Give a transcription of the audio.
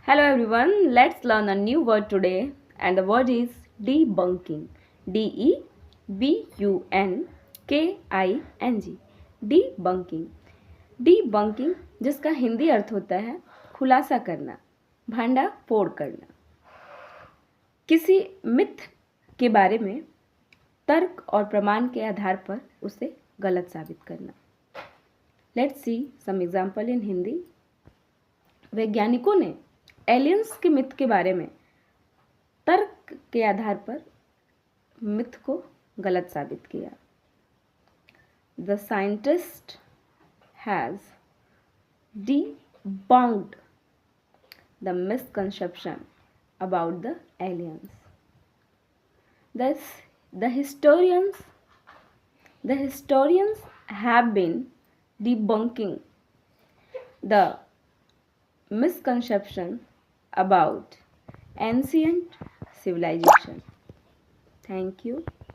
Hello everyone, let's learn a new word today and the word is debunking. D E B U N K I N G. Debunking. Debunking जिसका हिंदी अर्थ होता है खुलासा करना, भांडा फोड़ करना। किसी मिथ के बारे में तर्क और प्रमाण के आधार पर उसे गलत साबित करना। Let's see some example in Hindi. वैज्ञानिकों ने एलियंस के मिथ के बारे में तर्क के आधार पर मिथ को गलत साबित किया। The scientist has debunked the misconception about the aliens. Thus, the historians have been debunking the misconception about ancient civilization. Thank you.